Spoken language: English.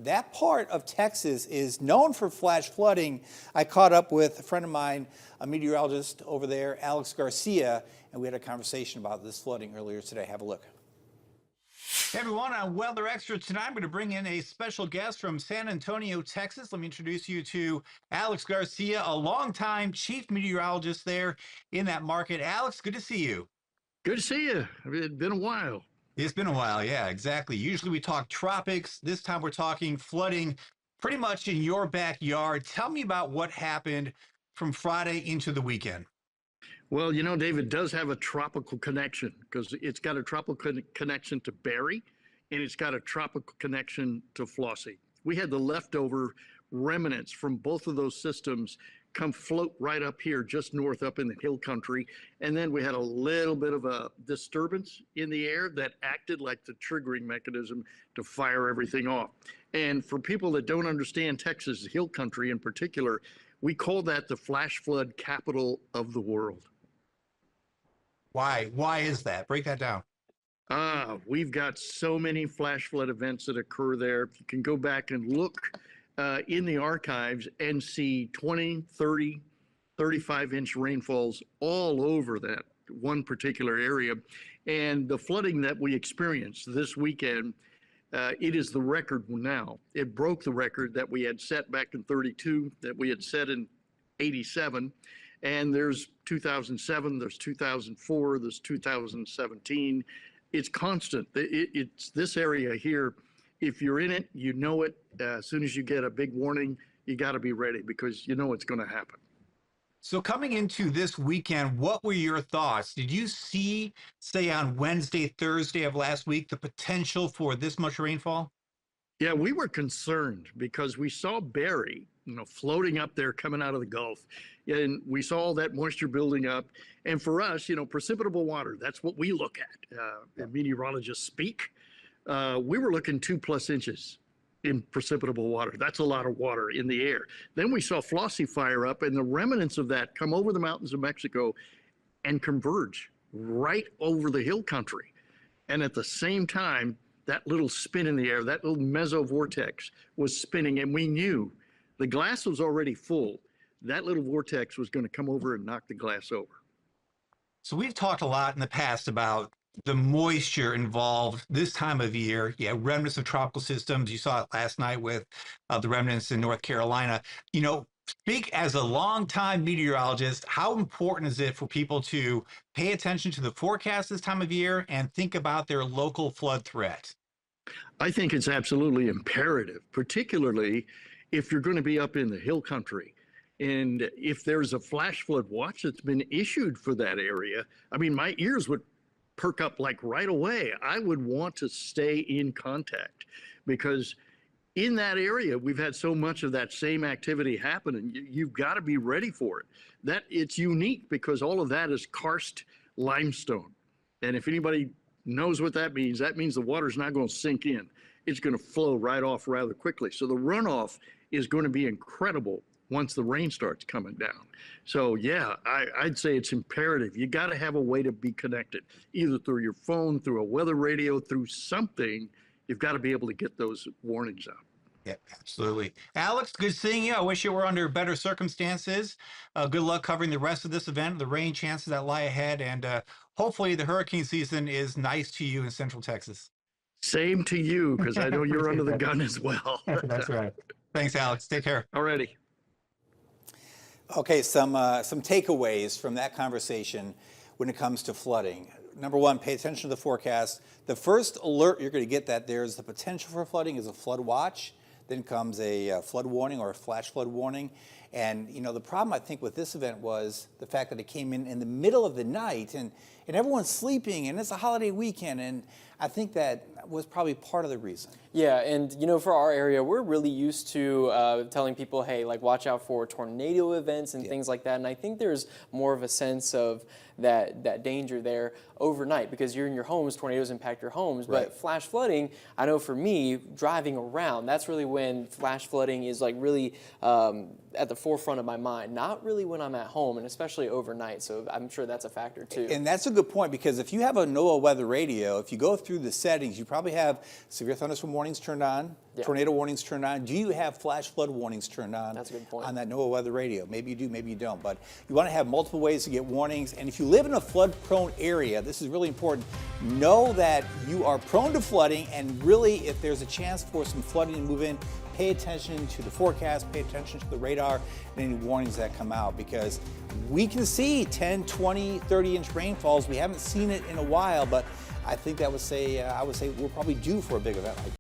that part of Texas is known for flash flooding. I caught up with a friend of mine, a meteorologist over there, Alex Garcia, and we had a conversation about this flooding earlier today. Have a look. Hey everyone, on Weather Extra tonight, I'm going to bring in a special guest from San Antonio, Texas. Let me introduce you to Alex Garcia, a longtime chief meteorologist there in that market. Alex, good to see you. Good to see you. It's been a while. It's been a while, yeah, exactly. Usually we talk tropics. This time we're talking flooding pretty much in your backyard. Tell me about what happened from Friday into the weekend. Well, you know, David does have a tropical connection because it's got a tropical connection to Barry and it's got a tropical connection to Flossie. We had the leftover remnants from both of those systems come float right up here, just north up in the hill country. And then we had a little bit of a disturbance in the air that acted like the triggering mechanism to fire everything off. And for people that don't understand Texas hill country in particular, we call that the flash flood capital of the world. Why? Why is that? Break that down. We've got so many flash flood events that occur there. You can go back and look in the archives and see 20, 30, 35-inch rainfalls all over that one particular area. And the flooding that we experienced this weekend, it is the record now. It broke the record that we had set back in 32, that we had set in 87. And there's 2007, there's 2004, there's 2017. It's constant. It's this area here. If you're in it, you know it. As soon as you get a big warning, you got to be ready because you know it's going to happen. So coming into this weekend, what were your thoughts? Did you see, say on Wednesday, Thursday of last week, the potential for this much rainfall? Yeah, we were concerned because we saw Barry, floating up there coming out of the Gulf. And we saw all that moisture building up. And for us, precipitable water, that's what we look at. Meteorologists speak. We were looking 2+ inches in precipitable water. That's a lot of water in the air. Then we saw Flossie fire up and the remnants of that come over the mountains of Mexico and converge right over the hill country. And at the same time, that little spin in the air, that little mesovortex was spinning, and we knew the glass was already full. That little vortex was going to come over and knock the glass over. So we've talked a lot in the past about the moisture involved this time of year. Yeah, remnants of tropical systems. You saw it last night with the remnants in North Carolina. Speak as a longtime meteorologist, how important is it for people to pay attention to the forecast this time of year and think about their local flood threat? I think it's absolutely imperative, particularly if you're going to be up in the hill country. And if there's a flash flood watch that's been issued for that area, I mean, my ears would perk up like right away. I would want to stay in contact because in that area, we've had so much of that same activity happen, and you've got to be ready for it. That it's unique because all of that is karst limestone. And if anybody knows what that means the water's not going to sink in. It's going to flow right off rather quickly. So the runoff is going to be incredible once the rain starts coming down. So yeah, I'd say it's imperative. You got to have a way to be connected, either through your phone, through a weather radio, through something. You've got to be able to get those warnings out. Yeah, absolutely. Alex, good seeing you. I wish you were under better circumstances. Good luck covering the rest of this event, the rain chances that lie ahead, and hopefully the hurricane season is nice to you in Central Texas. Same to you, because I know you're under the gun as well. That's right. Thanks, Alex. Take care. Alrighty. Okay, some takeaways from that conversation when it comes to flooding. Number one, pay attention to the forecast. The first alert you're going to get that there's the potential for flooding is a flood watch. Then comes a flood warning or a flash flood warning. And, the problem, I think, with this event was the fact that it came in the middle of the night and everyone's sleeping and it's a holiday weekend. And I think that was probably part of the reason. Yeah, and, for our area, we're really used to telling people, hey, watch out for tornado events and things like that. And I think there's more of a sense of that danger there overnight because you're in your homes, tornadoes impact your homes. Right. But flash flooding, I know for me, driving around, that's really when flash flooding is really at the forefront of my mind, not really when I'm at home, and especially overnight. So I'm sure that's a factor too. And that's a good point, because if you have a NOAA weather radio, if you go through the settings, you probably have severe thunderstorm warnings turned on, tornado warnings turned on. Do you have flash flood warnings turned on? That's a good point. On that NOAA weather radio? Maybe you do, maybe you don't. But you want to have multiple ways to get warnings. And if you live in a flood-prone area, this is really important. Know that you are prone to flooding, and really, if there's a chance for some flooding to move in, pay attention to the forecast, pay attention to the radar, and any warnings that come out, because we can see 10, 20, 30-inch rainfalls. We haven't seen it in a while, but I think that would say, I would say we're probably due for a big event like that.